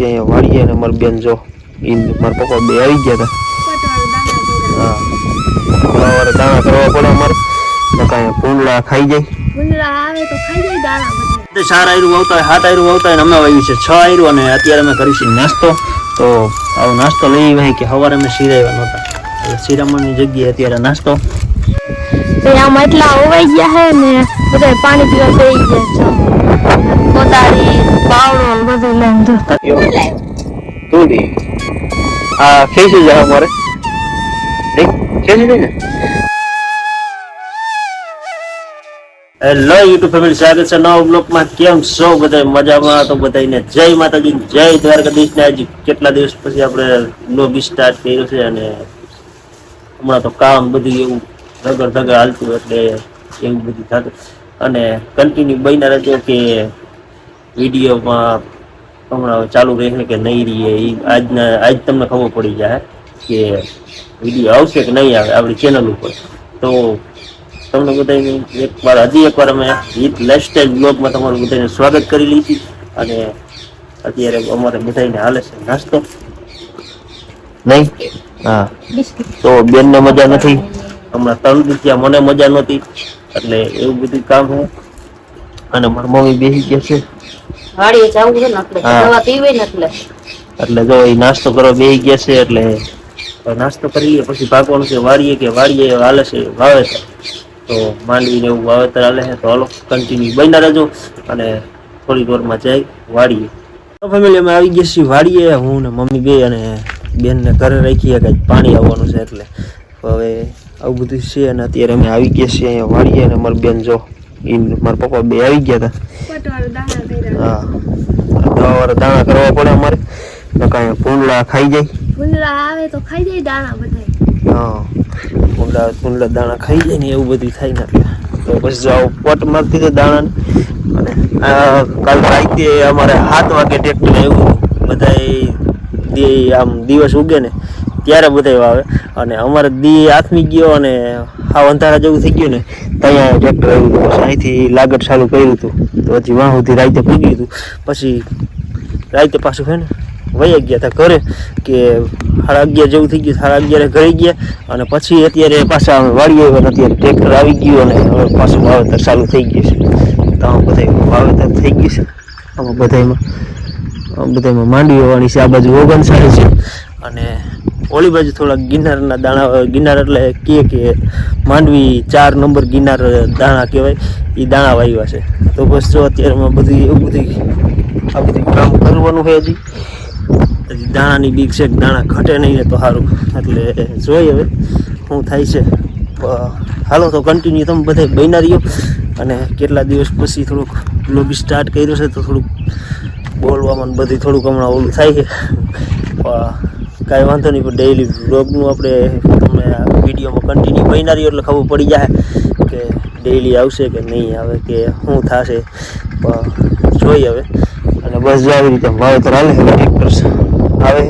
અહીંયા વાડીએ અને મારી બેન જો મારા પપ્પા બે આવી ગયા હતા. સવારે દાણા કરવા પડે અમારે તો કાંઈ કુંડલા ખાઈ જાય. સાર આયરું આવતા હોય 7 આયરું આવતા હોય, અમે વાવ્યું છે 6 આયરું અને અત્યારે અમે કરીશું નાસ્તો. તો આવો નાસ્તો લઈ આવ્યા કે સવારે અમે શીરાવ્યા નહોતા, શીરામણની જગ્યાએ અત્યારે નાસ્તો. આમાં એટલા ઓવાઈ ગયા હે ને બધા પાણી પીવા બેસી ગયા છે. કોદાળી પાવડો બધું લઈને તુડી આ ખેંચી જાય અમારે ખેંચી જાય ને. હેલો યુટ્યુબ ફેમિલી, સ્વાગત છે નવા બ્લોગમાં. કેમ છો બધા? મજામાં? તો બધાને જય માતાજી, જય દ્વારકાધીશ ને. આજે કેટલા દિવસ પછી આપણે બ્લોગ સ્ટાર્ટ કર્યો છે અને હમણાં તો કામ બધું એવું ધગર હાલતું એટલે એવું બધું થતું અને કન્ટિન્યુ બન્યા રહેજો કે વિડીયોમાં હમણાં ચાલુ રહેશે કે નહીં રહીએ એ આજ તમને ખબર પડી જાય કે વિડીયો આવશે કે નહીં આવે આપણી ચેનલ ઉપર. તો તમને બધાને હજી એકવાર અમે લાઈફસ્ટાઈલ બ્લોગમાં તમારું બધાને સ્વાગત કરી લીધી. અને અત્યારે અમારે બધાને હાલે છે નાસ્તો નહીં. હા, તો બેનને મજા નથી, હમણાં 3 દિવસ થયા મને મજા નહોતી એટલે એવું બધું કામ છે. અને મારી મમ્મી બેસી ગયા છે વાડીએ જવું છે ને એટલે દવા પીવી ને એટલે જો એ નાસ્તો કરવા બેસી ગયા છે. એટલે નાસ્તો કરી લઈએ પછી ભાગવાનું છે વાડીએ કે વાડીએ હાલે છે વાવેતર. તો માંડવીને એવું વાવેતર હાલે છે. તો હાલો કન્ટિન્યુ બન્યા રહેજો અને થોડી વારમાં જાય વાડીએ. તો ફેમિલી અમે આવી ગયા છીએ વાડીએ, હું ને મમ્મી બે અને બેનને ઘરે રાખીએ કે પાણી આવવાનું છે એટલે હવે આવું બધું છે. અને અત્યારે અમે આવી ગયા છીએ અહીંયા વાડીએ અને મારી બેન જો મારા પપ્પા બે આવી ગયા હતા. હા, દવા દાણા કરવા પડે અમારે તો કાંઈ કુંડલા ખાઈ જાય. કુંડલા આવે તો ખાઈ જાય દાણા બધા. હા, કુંડલા દાણા ખાઈ જાય ને એવું બધું થાય ને એટલે તો પછી જાઓ પટ મારતી તો દાણા. અને કાલ રાતે અમારે 7 વાગે ટ્રેક્ટર એવું બધા આમ દિવસ ઉગે ને ત્યારે બધા આવે અને અમારે દી આથમી ગયો અને આ અંધારા જેવું થઈ ગયું ને ત્યાં ટ્રેક્ટર આવ્યું હતું. પછી અહીંથી લાગત ચાલુ કર્યું હતું તો હજી વાં સુધી રાતે પૂગ્યું હતું. પછી રાતે પાછું છે ને વહી ગયા હતા ઘરે કે 11:30 જેવું થઈ ગયું. 11:30 ઘરે ગયા અને પછી અત્યારે પાછા અમે વાળી આવ્યા. અત્યારે ટ્રેક્ટર આવી ગયું અને હવે પાછું વાવેતર ચાલુ થઈ ગયું છે. તો આમ બધા વાવેતર થઈ ગયું છે. આમાં બધામાં માંડવી વાળી છે. આ બાજુ ઓગણસારી છે અને ઓલી બાજુ થોડા ગિરનારના દાણા. ગિરનાર એટલે કે માંડવી 4 નંબર ગિરનાર દાણા કહેવાય, એ દાણા વાવ્યા છે. તો બસ જો અત્યારમાં બધું એવું બધું આ બધું કામ કરવાનું છે. હજી દાણાની બીક છે, દાણા ઘટે નહીં ને તો સારું. એટલે જોઈએ હવે શું થાય છે. હાલો તો કન્ટિન્યુ તમે બધા બન્યા રહ્યો. અને કેટલા દિવસ પછી થોડુંક બ્લોગ સ્ટાર્ટ કર્યો છે તો થોડુંક બોલવામાં બધું થોડુંક હમણાં ઓલું થાય છે. કાંઈ વાંધો નહીં, પણ ડેઈલી બ્લોગનું આપણે તમે વિડીયોમાં કન્ટિન્યુ બન્યા રહ્યો એટલે ખબર પડી જાય કે ડેઈલી આવશે કે નહીં આવે કે શું થશે. જોઈએ હવે. અને બસ જો આવી રીતે વાવેતર હાલે છે, ટ્રેક્ટર આવે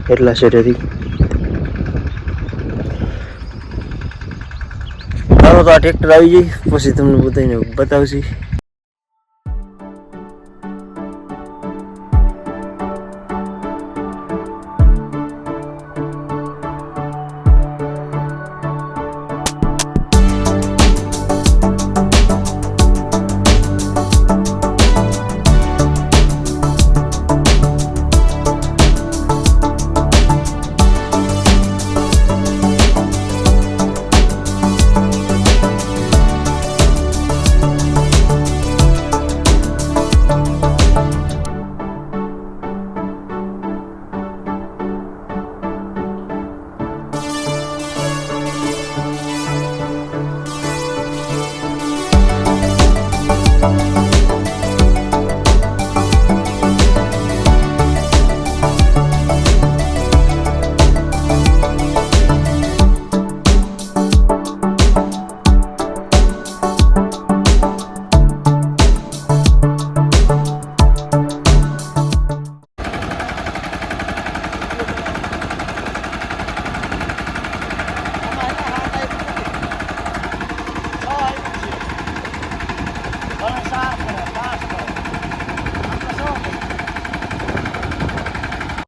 છે એટલા સેટેથી. ચાલો તો આ ટ્રેક્ટર આવી જાય પછી તમને બધાને બતાવશે.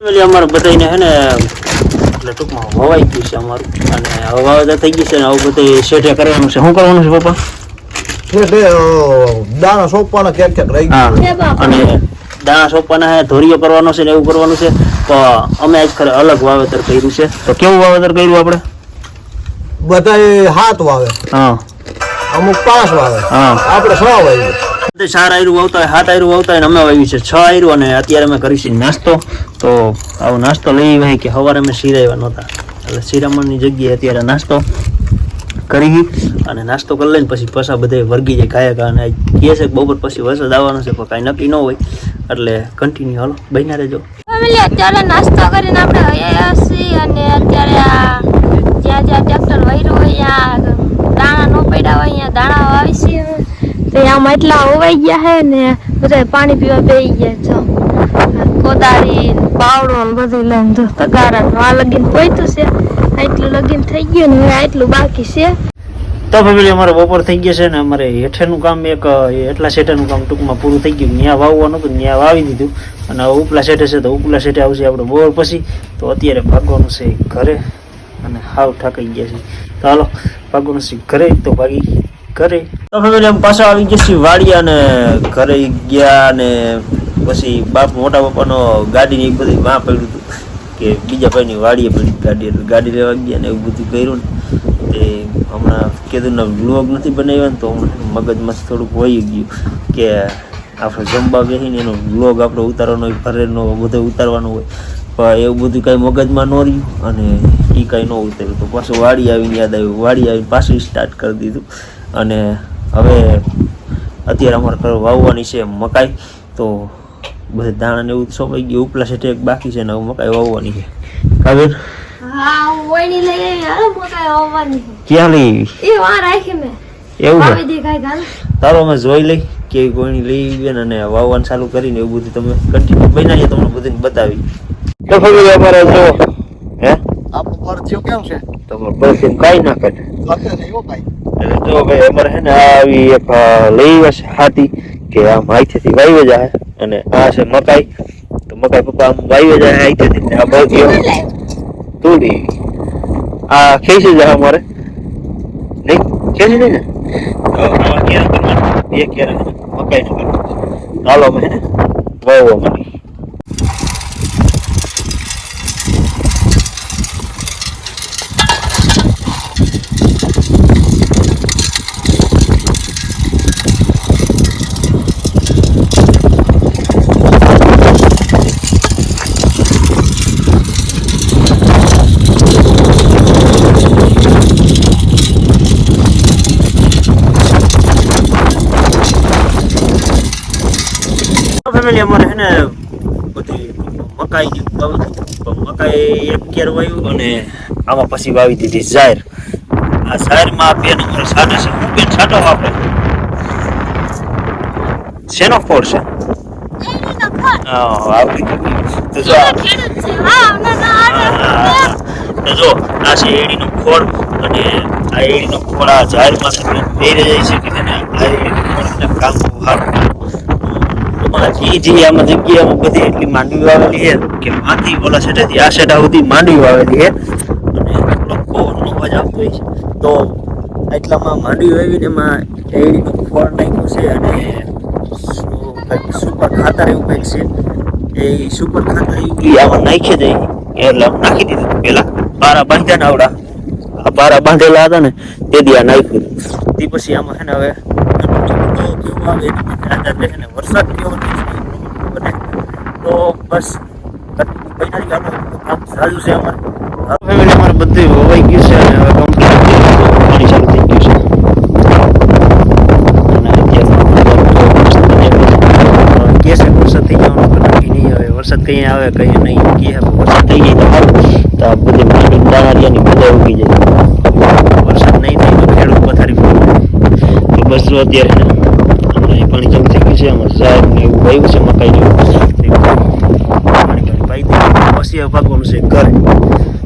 ફેમિલી અમારે બધાને હે ને એટલે ટૂંકમાં વવાઈ ગયું છે અમારું અને હવે વાવેતર થઈ ગયું છે ને આવું બધું શેઠે કરવાનું છે. શું કરવાનું છે પપ્પા? દાણા સોંપવાના ક્યાંક ક્યાંક રહી હા, ગયું. અને દાણા સોંપવાના છે, ધોરીઓ કરવાનો છે ને એવું કરવાનું છે. તો અમે આજ ખરે અલગ વાવેતર કર્યું છે. તો કેવું વાવેતર કર્યું આપણે? બધાય 7 વાવે, હા અમુક 5 વાવે, હા, આપણે 6 વાવે. બધે 4 આયરું વાવતા હોય, 7 આયરું વાવતા હોય ને અમે વાવ્યું છે 6 આયરું. અને અત્યારે અમે કરીશું નાસ્તો. તો આવો નાસ્તો લઈ આવ્યા કે સવારે અમે શીરાવ્યા નહોતા એટલે શિરામણની જગ્યાએ અત્યારે નાસ્તો કરી અને નાસ્તો કરી લઈને પછી પાછા બધે વર્ગી જાય ખાયા અને કહે છે કે બપોર પછી વરસાદ આવવાનો છે પણ કાંઈ નક્કી ન હોય એટલે કન્ટિન્યુ હાલો બન્યા રહેજો. ફેમિલી અત્યારે નાસ્તો કરીને આપણે હૈયા છીએ અને અત્યારે આ જ્યાં જ્યાં ટ્રેક્ટર વહીરું હોય ત્યાં દાણા ન પડ્યા હોય અહીંયા દાણા વાવી છીએ. તો આમાં એટલા હોવાઈ ગયા છે ને બધા પાણી પીવા બેસી ગયા છો. કોદાળી પાવડો ને બધું લઈને જો તગારા આ લગીન પોઈતું છે, આટલું લગીન થઈ ગયું ને હવે આટલું બાકી છે. તો ફેમિલી અમારે બપોર થઈ ગયા છે ને અમારે હેઠેનું કામ એક એટલા સેટેનું કામ ટૂંકમાં પૂરું થઈ ગયું. ત્યાં વાવવાનું હતું ત્યાં વાવી દીધું અને હવે ઉપલા સેટે છે તો ઉપલા સેટે આવશે આપણે બપોર પછી. તો અત્યારે ભાગવાનું છે ઘરે અને હાવ ઠાકાઈ ગયા છે. તો હાલો ભાગવાનું છે ઘરે તો ભાગી ઘરે. તો ફેમિલી આમ પાછા આવી ગયા છીએ વાડી અને ઘરે ગયા ને પછી બાપ મોટા પપ્પાનો ગાડીની એક બધી વાં પડ્યું હતું કે બીજા ભાઈની વાડીએ પડી ગાડી ગાડી લેવા ગયા ને એવું બધું કર્યું ને તે હમણાં કીધું વ્લોગ નથી બનાવ્યા ને તો મગજમાં થોડુંક વહી ગયું કે આપણે જમવા બેસીને એનો વ્લોગ આપણે ઉતારવાનો હોય, ઘરેનો બધો ઉતારવાનો હોય પણ એવું બધું કાંઈ મગજમાં ન રહ્યું અને એ કાંઈ ન ઉતાર્યું. તો પાછું વાડી આવીને યાદ આવ્યું, વાડી આવીને પાછું સ્ટાર્ટ કરી દીધું. અને હવે અત્યારે અમારે ઘર વાવવાની છે મકાઈ. તો બધે દાણા ને એવું સોંપાઈ ગયું, ઉપલા સેટે એક બાકી છે ને હવે મકાઈ વાવવાની છે. કાબેન હા ઓઈની લઈ આવી હાલો મકાઈ વાવવાની ક્યાં લઈ આવી? એ વાર રાખી મે એવું વાવી છે? દેખાય ગાલ તારો અમે જોઈ લઈ કેવી કોઈની લઈ આવી અને વાવવાનું ચાલુ કરીને એવું બધું તમે કન્ટિન્યુ બનાવીએ તમને બધું બતાવી. તો ફરી અમારે જો હે આપણું પરથિયો કેમ છે? તમારે બસ કાંઈ ના કરે ઘટે નહીં હો કાંઈ. એટલે જો ભાઈ અમારે છે ને આવી એક લઈ આવ્યા છે હાથી કે આમ હાથેથી વાવી જાય અને આ છે મકાઈ. તો મકાઈ પપ્પા આમ વાવી જાય હાથેથી આ બધી તોડી આ ખેંચી જાય અમારે નહીં ખેંચી નહીં ને બે ક્યારે મકાઈ નું ચાલો અમે હે ને વાવવા માંડી. ફેમિલી અમારે છે ને બધી મકાઈ મકાઈ એક કેર વાવ્યું અને આમાં પછી વાવી દીધી જાહેર. આ જાહેરમાં બેન અમારે છાંટે છે. બેન છાંટો આપણે શેનો ફોડ છે? આવડી તો જો તો જો આ છે એડીનો ખોળ અને આ એડીનો ખોળ આ જાહેરમાં છે પહેરે જાય છે કે તેને આ એડીનો કામ સારું. આમાં જગ્યામાં બધી એટલી માંડવી વાવેલી છે કે માંથી ઓલા સેટેથી આ સેટા સુધી માંડવી વાવેલી છે અને પવનનો અવાજ આવતો હોય છે. તો એટલામાં માંડવી વાવીને એમાં એડીનો ખોળ નાખ્યું છે અને કંઈક સુપર ખાતર એવું કંઈક છે. એ સુપર ખાતર એવું આમાં નાખી દઈ એટલે આમ નાખી દીધું. પેલા પારા બાંધ્યા ને આવડા આ પારા બાંધેલા હતા ને તે દી આ નાખ્યું. તે પછી આમાં છે ને હવે કેવું આવે એની આધાર રહે ને વરસાદ કેવો બને તો બસ કામ સારું છે અમારે. ફેમિલી અમારે બધું વવાઈ ગયું છે અને હવે કમ્પ્લીટ ચાલુ થઈ ગયું છે. અને અત્યારે કે છે વરસાદ થઈ જવાનો નક્કી નહીં આવે. વરસાદ કઈ આવે કઈ નહીં કે વરસાદ થઈ જાય તો સારું તો આ બધી માંડી દાણારિયાની બધા ઉગી જાય. વરસાદ નહીં થાય તો ખેડૂત પથારી તો બસ જો અત્યારે પાણી ચાલુ થઈ ગયું છે. આમાં ઝાડ ને એવું વાવ્યું છે મકાઈ ને પાણી પાઈ દઈએ પછી ભાગવાનું છે ઘરે.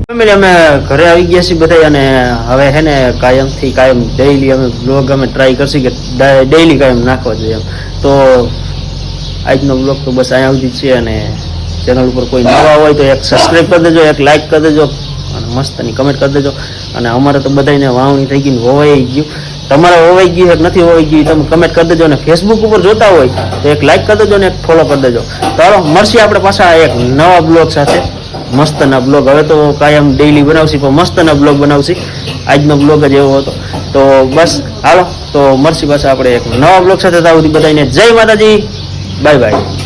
ફેમિલી અમે ઘરે આવી ગયા છીએ બધા અને હવે હે ને કાયમથી કાયમ ડેઈલી અમે બ્લોગ અમે ટ્રાય કરશું કે ડેઈલી કાયમ નાખવા જોઈએ એમ. તો આજનો બ્લોગ તો બસ અહીંયા સુધી છે અને ચેનલ ઉપર કોઈ નવા હોય તો એક સબસ્ક્રાઈબ કરી દેજો, એક લાઈક કરી દેજો અને મસ્તની કમેન્ટ કરી દેજો. અને અમારે તો બધાને વાવણી થઈ ગઈ, વવાઈ ગયું. તમારે વવાઈ ગયું કે નથી વવાઈ ગયું તમે કમેન્ટ કરી દેજો. અને ફેસબુક ઉપર જોતા હોય તો એક લાઈક કરી દેજો અને એક ફોલો કરી દેજો. તો હાલો મળશે આપણે પાછા એક નવા બ્લોગ સાથે, મસ્તના બ્લોગ. હવે તો કાયમ ડેઈલી બનાવશે પણ મસ્તના બ્લોગ બનાવશે. આજનો બ્લોગ જ એવો હતો. તો બસ હાલો તો મળશે પાછા આપણે એક નવા બ્લોગ સાથે. ત્યાં સુધી બધાને જય માતાજી, બાય બાય.